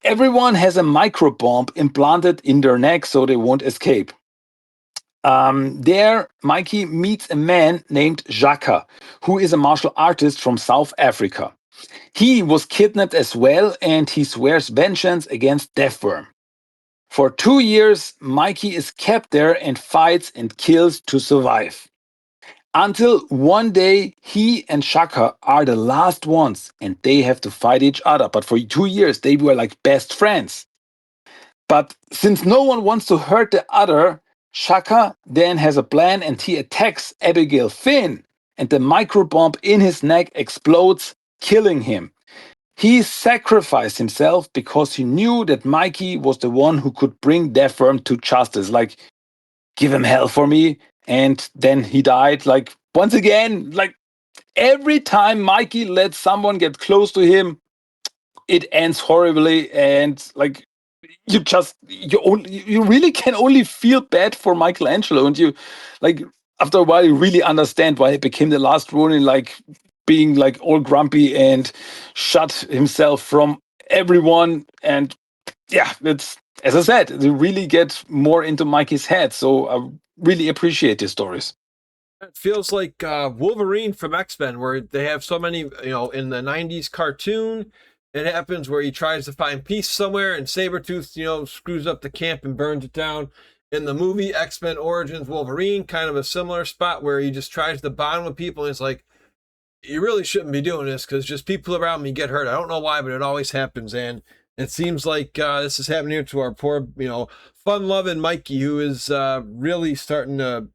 B: Everyone has a microbomb implanted in their neck so they won't escape. There, Mikey meets a man named Jaka, who is a martial artist from South Africa. He was kidnapped as well, and he swears vengeance against Deathworm. For 2 years, Mikey is kept there and fights and kills to survive. Until one day, he and Shaka are the last ones, and they have to fight each other. But for 2 years, they were like best friends. But since no one wants to hurt the other, Shaka then has a plan, and he attacks Abigail Finn, and the microbomb in his neck explodes, killing him. He sacrificed himself because he knew that Mikey was the one who could bring Deathworm to justice. Like, give him hell for me. And then he died. Like, once again, like every time Mikey lets someone get close to him, it ends horribly. And like, you really can only feel bad for Michelangelo, and you like after a while you really understand why he became the last Ronin, like being like all grumpy and shut himself from everyone. And yeah, it's, as I said, you really get more into Mikey's head, so I really appreciate these stories.
A: It feels like Wolverine from X-Men, where they have so many, in the 90s cartoon, it happens where he tries to find peace somewhere, and Sabretooth, screws up the camp and burns it down. In the movie X-Men Origins Wolverine, kind of a similar spot where he just tries to bond with people, and it's like, you really shouldn't be doing this because just people around me get hurt. I don't know why, but it always happens. And it seems like this is happening here to our poor, fun-loving Mikey, who is really starting to,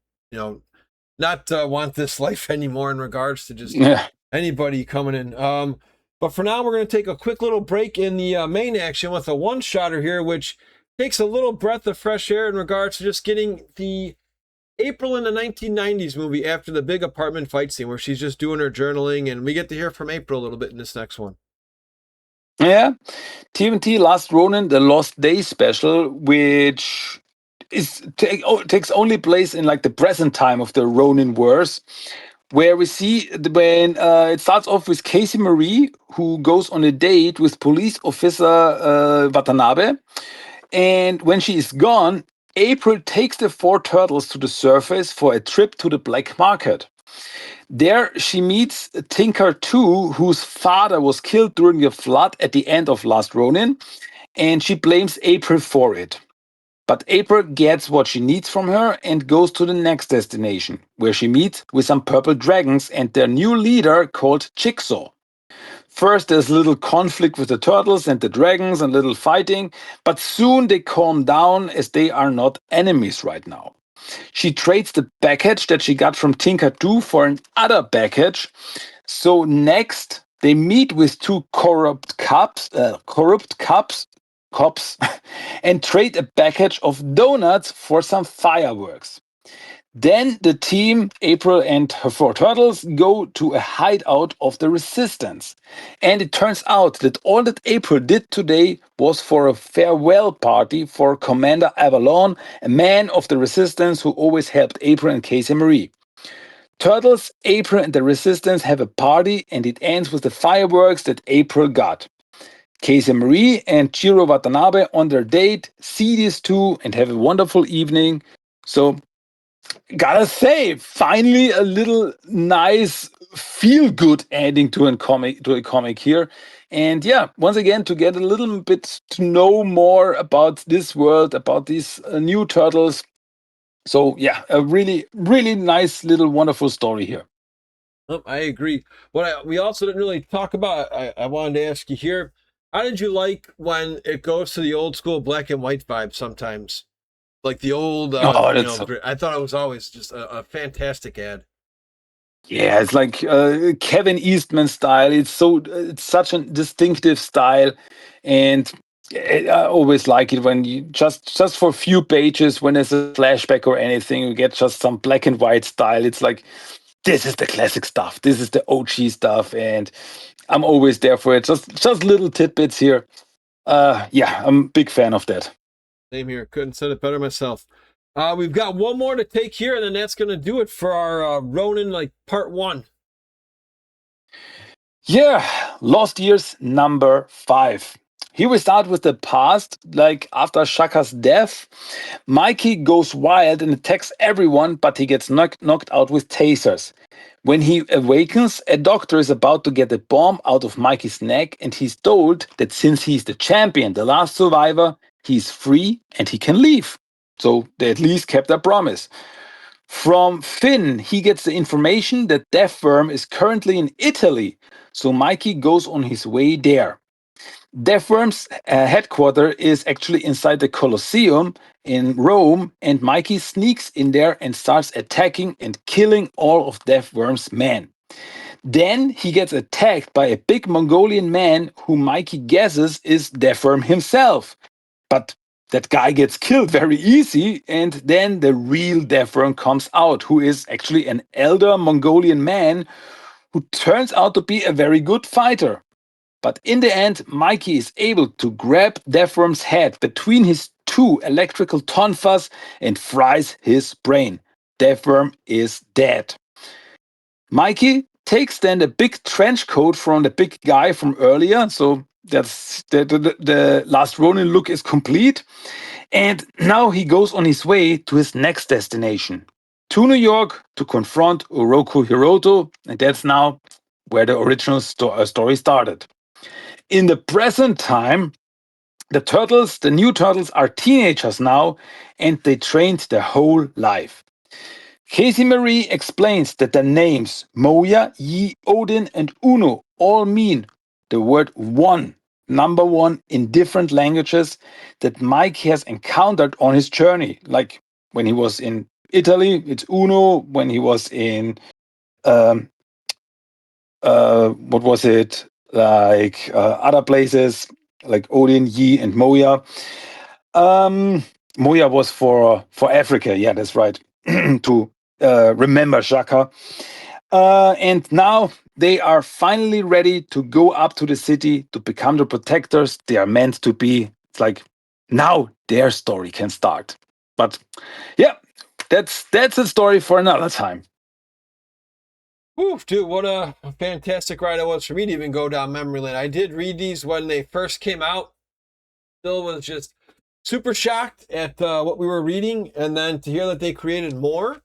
A: not want this life anymore in regards to just anybody coming in. But for now, we're going to take a quick little break in the main action with a one-shotter here, which takes a little breath of fresh air in regards to just getting the April in the 1990s movie after the big apartment fight scene where she's just doing her journaling, and we get to hear from April a little bit in this next one.
B: Yeah, TMNT Last Ronin, the Lost Day special, which takes only place in like the present time of the Ronin wars, where we see when it starts off with Casey Marie, who goes on a date with police officer Watanabe, and when she is gone, April takes the four turtles to the surface for a trip to the black market. There she meets Tinker 2, whose father was killed during the flood at the end of Last Ronin, and she blames April for it. But April gets what she needs from her and goes to the next destination, where she meets with some purple dragons and their new leader called Jigsaw. First, there's a little conflict with the turtles and the dragons and little fighting, but soon they calm down as they are not enemies right now. She trades the package that she got from Tinker 2 for another package. So next, they meet with two cops, and trade a package of donuts for some fireworks. Then the team, April and her four turtles, go to a hideout of the Resistance. And it turns out that all that April did today was for a farewell party for Commander Avalon, a man of the Resistance who always helped April and Casey Marie. Turtles, April, and the Resistance have a party, and it ends with the fireworks that April got. Casey Marie and Chiro Watanabe on their date, see these two and have a wonderful evening. So, gotta say, finally a little nice feel-good ending to a comic here. And yeah, once again, to get a little bit to know more about this world, about these new turtles. So yeah, a really, really nice little wonderful story here.
A: I agree. We also didn't really talk about, I wanted to ask you here, how did you like when it goes to the old school black and white vibe sometimes? Like the old,
B: Oh, that's
A: I thought it was always just a fantastic ad.
B: yeah, it's like Kevin Eastman style. It's such a distinctive style, and I always like it when you just for a few pages when there's a flashback or anything, you get just some black and white style. It's like this is the classic stuff. This is the OG stuff, and I'm always there for it. Just little tidbits here. Yeah, I'm a big fan of that.
A: Same here. Couldn't said it better myself. We've got one more to take here, and then that's going to do it for our Ronin, like part 1.
B: Yeah, Lost Years number 5. Here we start with the past, like after Shaka's death. Mikey goes wild and attacks everyone, but he gets knocked out with tasers. When he awakens, a doctor is about to get a bomb out of Mikey's neck, and he's told that since he's the champion, the last survivor, he's free and he can leave. So they at least kept their promise. From Finn, he gets the information that Death Worm is currently in Italy, so Mikey goes on his way there. Death Worm's headquarters is actually inside the Colosseum in Rome, and Mikey sneaks in there and starts attacking and killing all of Death Worm's men. Then he gets attacked by a big Mongolian man who Mikey guesses is Death Worm himself. But that guy gets killed very easy, and then the real Death Worm comes out, who is actually an elder Mongolian man who turns out to be a very good fighter. But in the end, Mikey is able to grab Deathworm's head between his two electrical tonfas and fries his brain. Deathworm is dead. Mikey takes then the big trench coat from the big guy from earlier, so that's the last Ronin look is complete. And now he goes on his way to his next destination, to New York to confront Oroku Hiroto, and that's now where the original story started. In the present time, the new turtles are teenagers now, and they trained their whole life. Casey Marie explains that the names Moya, Yi, Odin, and Uno all mean the word one, number one, in different languages that Mike has encountered on his journey. Like when he was in Italy, it's Uno. When he was in, um, what was it? Like other places, like Odin, Yi, and Moya. Um, Moya was for Africa. Yeah, that's right. To remember Shaka. And now they are finally ready to go up to the city to become the protectors they are meant to be. It's like now their story can start. But yeah, that's a story for another time.
A: Oof, dude, what a fantastic ride it was for me to even go down memory lane. I did read these when they first came out. Still was just super shocked at what we were reading, and then to hear that they created more,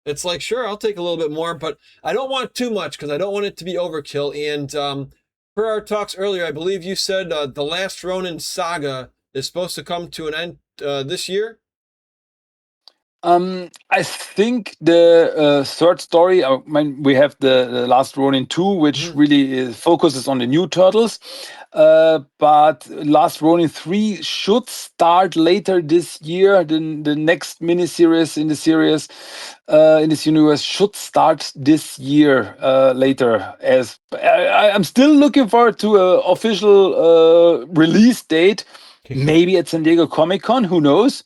A: it's like, sure, I'll take a little bit more, but I don't want too much because I don't want it to be overkill. And per our talks earlier, I believe you said the last Ronin saga is supposed to come to an end this year.
B: I think the third story, I mean, we have the Last Ronin 2, which really focuses on the new turtles. But Last Ronin 3 should start later this year. The next miniseries in the series, in this universe, should start this year later. As I'm still looking forward to an official release date, maybe at San Diego Comic Con, who knows?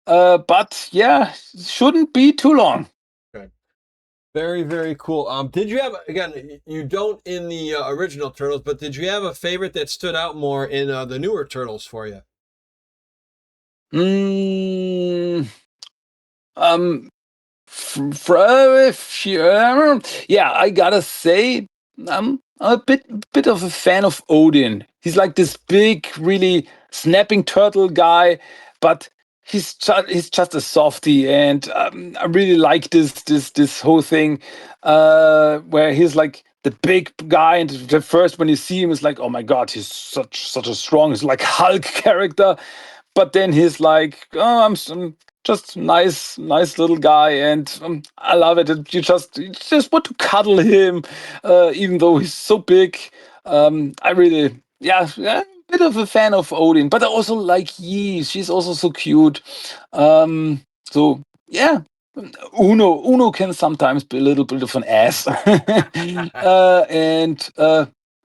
B: But yeah, shouldn't be too long.
A: Okay. Very, very cool. Did you have, again, you don't in the original Turtles, but did you have a favorite that stood out more in the newer Turtles for you?
B: Mm, um, yeah, I gotta say, I'm a bit of a fan of Odin. He's like this big, really snapping turtle guy, but he's just a softie, and I really like this whole thing where he's like the big guy, and the first when you see him, it's like, oh my god, he's such a strong, he's like Hulk character, but then he's like, oh, I'm just nice little guy, and I love it. And you just want to cuddle him, even though he's so big. I really, yeah, bit of a fan of Odin, but I also like Yi. She's also so cute. So yeah, Uno can sometimes be a little bit of an ass, and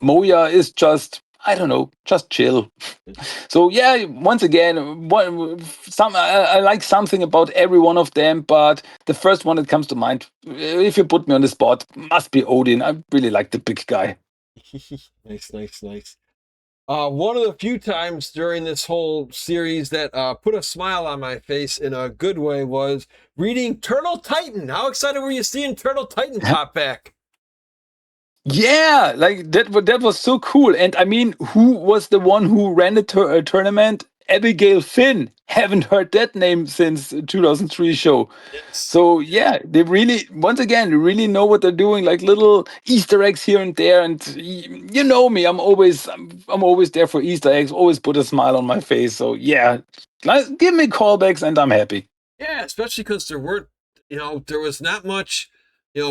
B: Moya is just, I don't know, just chill. So yeah, once again, I like something about every one of them, but the first one that comes to mind, if you put me on the spot, must be Odin. I really like the big guy.
A: Nice. One of the few times during this whole series that put a smile on my face in a good way was reading Turtle Titan. How excited were you seeing Turtle Titan pop back?
B: Yeah, like that was so cool. And I mean, who was the one who ran the tournament? Abigail Finn. Haven't heard that name since 2003 show.
A: Yes.
B: So yeah, they really, once again, they really know what they're doing. Like little Easter eggs here and there. And you know me, I'm always there for Easter eggs. Always put a smile on my face. So yeah, like, give me callbacks and I'm happy.
A: Yeah, especially because there weren't, there was not much,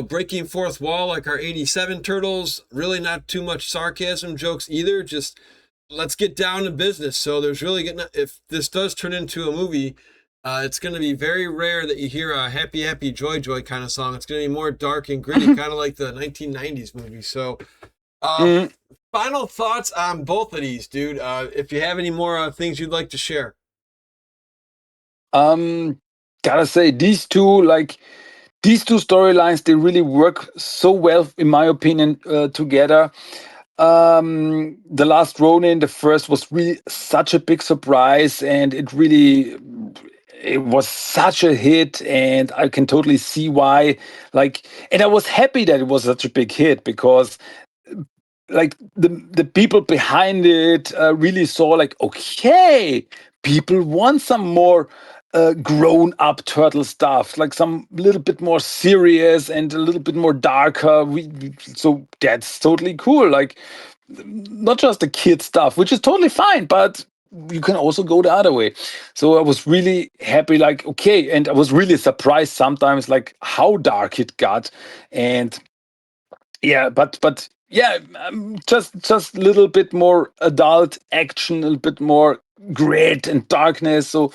A: breaking fourth wall like our 87 Turtles, really not too much sarcasm jokes either. Just let's get down to business. So there's really getting, if this does turn into a movie, it's going to be very rare that you hear a happy joy kind of song. It's going to be more dark and gritty, kind of like the 1990s movie. So, uh,
B: Mm,
A: final thoughts on both of these, dude. If you have any more things you'd like to share.
B: um, gotta say these two storylines, they really work so well in my opinion together. The last Ronin, the first, was really such a big surprise, and it was such a hit, and I can totally see why. Like, and I was happy that it was such a big hit because like the people behind it really saw like, okay, people want some more grown up turtle stuff, like some little bit more serious and a little bit more darker. So that's totally cool, like not just the kid stuff, which is totally fine, but you can also go the other way. So I was really happy, like, okay, and I was really surprised sometimes like how dark it got. And yeah, but yeah, just a little bit more adult action, a little bit more grit and darkness. So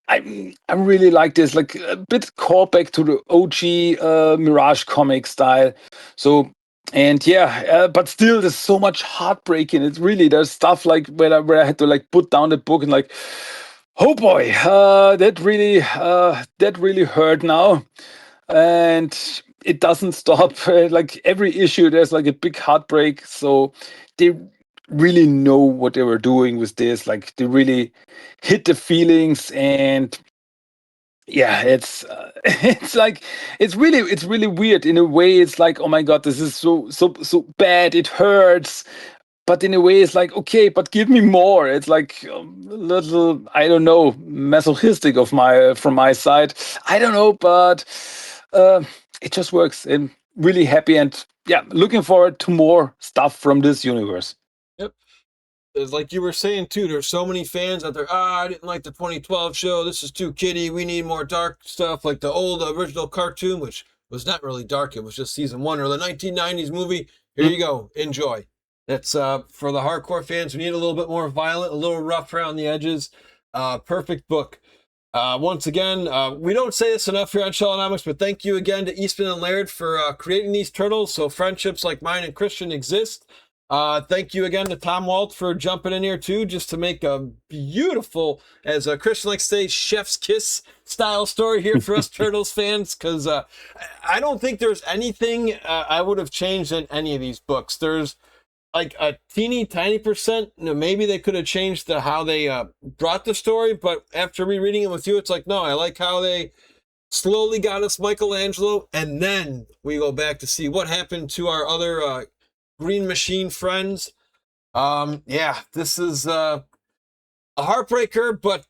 B: I really like this, like a bit callback to the OG Mirage comic style. So, and yeah, but still there's so much heartbreak in it. Really, there's stuff like where I had to like put down the book and like, oh boy, that really hurt now. And it doesn't stop. Like every issue there's like a big heartbreak, so they really know what they were doing with this. Like they really hit the feelings. And yeah, it's like it's really weird in a way. It's like, oh my god, this is so bad, it hurts. But in a way it's like, okay, but give me more. It's like a little, I don't know, masochistic of my from my side, I don't know, but uh, it just works. I'm really happy, and yeah, looking forward to more stuff from this universe.
A: Yep. It's like you were saying too, there's so many fans out there. I didn't like the 2012 show. This is too kiddie. We need more dark stuff like the old original cartoon, which was not really dark. It was just season one, or the 1990s movie. Here
B: Mm.
A: you go. Enjoy. That's for the hardcore fans who need a little bit more violent, a little rough around the edges. Perfect book. Once again, we don't say this enough here on Shellonomics, but thank you again to Eastman and Laird for creating these turtles so friendships like mine and Christian exist. Thank you again to Tom Walt for jumping in here too, just to make a beautiful, as Christian likes to say, chef's kiss style story here for us Turtles fans. Because I don't think there's anything I would have changed in any of these books. There's like a teeny tiny percent, maybe they could have changed how they brought the story. But after rereading it with you, it's like, no, I like how they slowly got us Michelangelo, and then we go back to see what happened to our other Green Machine friends. Yeah, this is a heartbreaker, but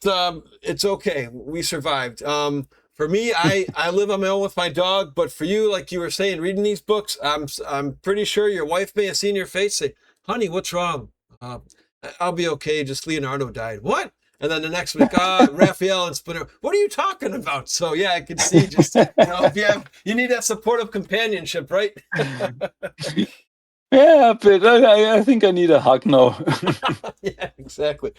A: it's okay. We survived. For me, I live on my own with my dog, but for you, like you were saying, reading these books, I'm pretty sure your wife may have seen your face say, "Honey, what's wrong?" I'll be okay. Just Leonardo died. What? And then the next week, Raphael and Splinter. What are you talking about? So yeah, I can see just if you need that supportive companionship, right?
B: Yeah, but I think I need a hug now.
A: Yeah, exactly.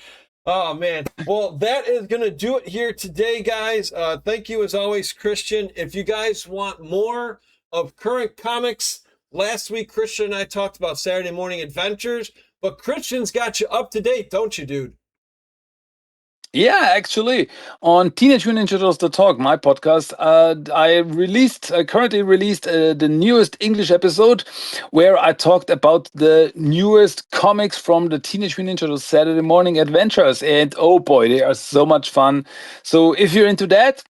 A: Oh man. Well, that is gonna do it here today, guys. Thank you as always, Christian. If you guys want more of current comics, last week Christian and I talked about Saturday Morning Adventures, but Christian's got you up to date, don't you, dude?
B: Yeah, actually, on Teenage Mutant Ninja Turtles The Talk, my podcast, I currently released the newest English episode where I talked about the newest comics from the Teenage Mutant Ninja Turtles Saturday Morning Adventures. And oh boy, they are so much fun. So if you're into that,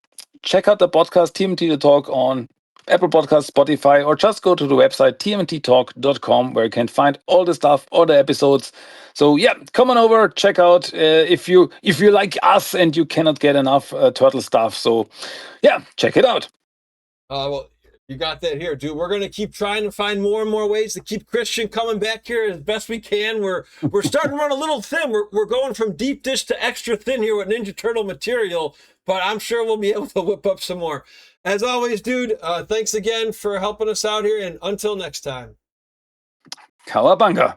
B: check out the podcast TMNT The Talk on Apple Podcasts, Spotify, or just go to the website tmnttalk.com where you can find all the stuff, all the episodes. So yeah, come on over, check out if you like us and you cannot get enough turtle stuff. So yeah, check it out.
A: Well, you got that here, dude. We're gonna keep trying to find more and more ways to keep Christian coming back here as best we can. We're starting to run a little thin. We're going from deep dish to extra thin here with Ninja Turtle material, but I'm sure we'll be able to whip up some more. As always, dude, thanks again for helping us out here, and until next time.
B: Cowabunga.